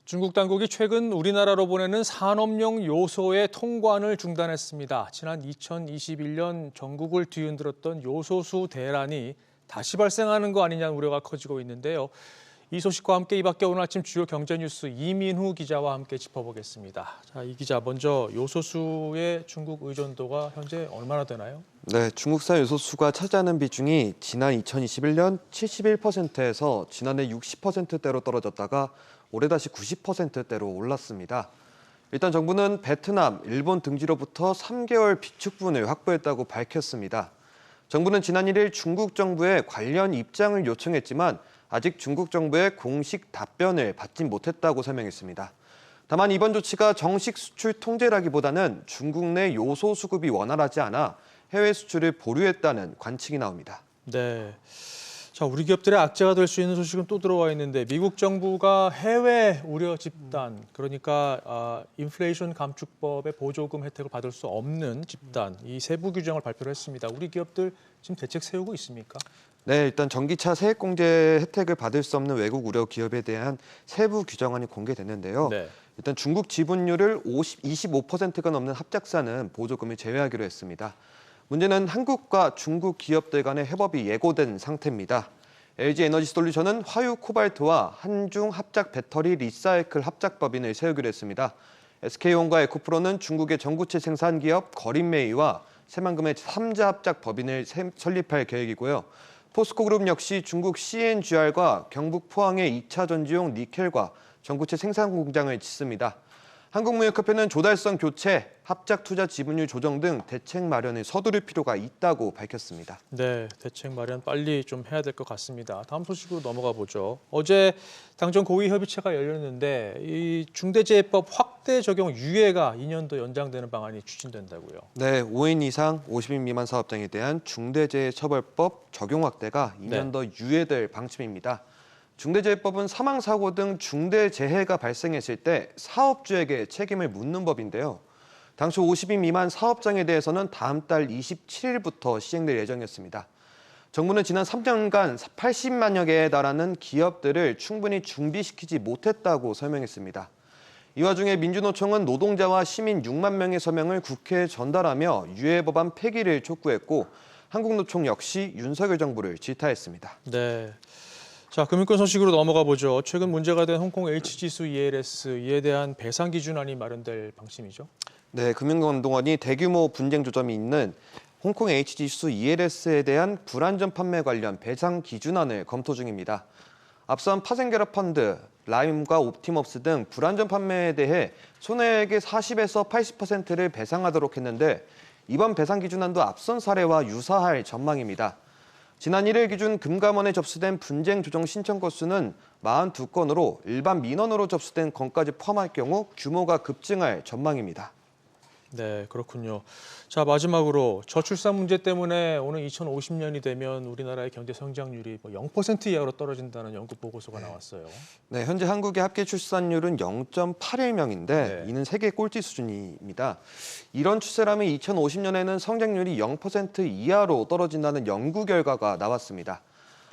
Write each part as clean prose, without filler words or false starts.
중국 당국이 최근 우리나라로 보내는 산업용 요소의 통관을 중단했습니다. 지난 2021년 전국을 뒤흔들었던 요소수 대란이 다시 발생하는 거 아니냐는 우려가 커지고 있는데요. 이 소식과 함께 이 밖에 오늘 아침 주요 경제 뉴스 이민후 기자와 함께 짚어보겠습니다. 자, 이 기자 먼저 요소수의 중국 의존도가 현재 얼마나 되나요? 네, 중국산 요소수가 차지하는 비중이 지난 2021년 71%에서 지난해 60%대로 떨어졌다가 올해 다시 90%대로 올랐습니다. 일단 정부는 베트남, 일본 등지로부터 3개월 비축분을 확보했다고 밝혔습니다. 정부는 지난 1일 중국 정부에 관련 입장을 요청했지만 아직 중국 정부의 공식 답변을 받지 못했다고 설명했습니다. 다만 이번 조치가 정식 수출 통제라기보다는 중국 내 요소 수급이 원활하지 않아 해외 수출을 보류했다는 관측이 나옵니다. 네. 자, 우리 기업들의 악재가 될 수 있는 소식은 또 들어와 있는데 미국 정부가 해외 우려 집단, 그러니까 인플레이션 감축법의 보조금 혜택을 받을 수 없는 집단, 이 세부 규정을 발표를 했습니다. 우리 기업들 지금 대책 세우고 있습니까? 네, 일단 전기차 세액공제 혜택을 받을 수 없는 외국 우려 기업에 대한 세부 규정안이 공개됐는데요. 네. 일단 중국 지분율을 25%가 넘는 합작사는 보조금을 제외하기로 했습니다. 문제는 한국과 중국 기업들 간의 협업이 예고된 상태입니다. LG 에너지솔루션은 화유 코발트와 한중 합작 배터리 리사이클 합작 법인을 세우기로 했습니다. SK온과 에코프로는 중국의 전구체 생산 기업 거린메이와 새만금의 3자 합작 법인을 설립할 계획이고요. 포스코그룹 역시 중국 CNGR과 경북 포항의 2차 전지용 니켈과 전구체 생산 공장을 짓습니다. 한국무역협회는 조달성 교체, 합작 투자 지분율 조정 등 대책 마련을 서두를 필요가 있다고 밝혔습니다. 네, 대책 마련 빨리 좀 해야 될 것 같습니다. 다음 소식으로 넘어가 보죠. 어제 당정 고위 협의체가 열렸는데 이 중대재해법 확대 적용 유예가 2년 더 연장되는 방안이 추진된다고요. 네, 5인 이상 50인 미만 사업장에 대한 중대재해처벌법 적용 확대가 2년 더 유예될 방침입니다. 중대재해법은 사망사고 등 중대재해가 발생했을 때 사업주에게 책임을 묻는 법인데요. 당초 50인 미만 사업장에 대해서는 다음 달 27일부터 시행될 예정이었습니다. 정부는 지난 3년간 80만여 개에 달하는 기업들을 충분히 준비시키지 못했다고 설명했습니다. 이 와중에 민주노총은 노동자와 시민 6만 명의 서명을 국회에 전달하며 유예 법안 폐기를 촉구했고 한국노총 역시 윤석열 정부를 질타했습니다. 네. 자, 금융권 소식으로 넘어가 보죠. 최근 문제가 된 홍콩 H지수 ELS 이에 대한 배상 기준안이 마련될 방침이죠. 네, 금융감독원이 대규모 분쟁 조짐이 있는 홍콩 H지수 ELS에 대한 불안전 판매 관련 배상 기준안을 검토 중입니다. 앞선 파생결합 펀드, 라임과 옵티머스 등 불안전 판매에 대해 손해액의 40에서 80%를 배상하도록 했는데 이번 배상 기준안도 앞선 사례와 유사할 전망입니다. 지난 1일 기준 금감원에 접수된 분쟁 조정 신청 건수는 42건으로 일반 민원으로 접수된 건까지 포함할 경우 규모가 급증할 전망입니다. 네, 그렇군요. 자, 마지막으로 저출산 문제 때문에 오늘 2050년이 되면 우리나라의 경제 성장률이 0% 이하로 떨어진다는 연구 보고서가 나왔어요. 네, 현재 한국의 합계 출산율은 0.81명인데 네. 이는 세계 꼴찌 수준입니다. 이런 추세라면 2050년에는 성장률이 0% 이하로 떨어진다는 연구 결과가 나왔습니다.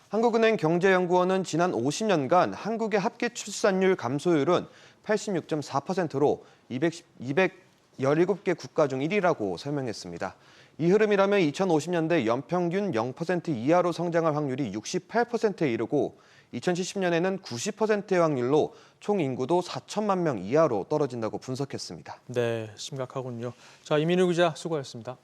한국은행 경제연구원은 지난 50년간 한국의 합계 출산율 감소율은 86.4%로 217개 국가 중 1위라고 설명했습니다. 이 흐름이라면 2050년대 연평균 0% 이하로 성장할 확률이 68%에 이르고 2070년에는 90%의 확률로 총 인구도 4천만 명 이하로 떨어진다고 분석했습니다. 네, 심각하군요. 자, 이민우 기자 수고하셨습니다.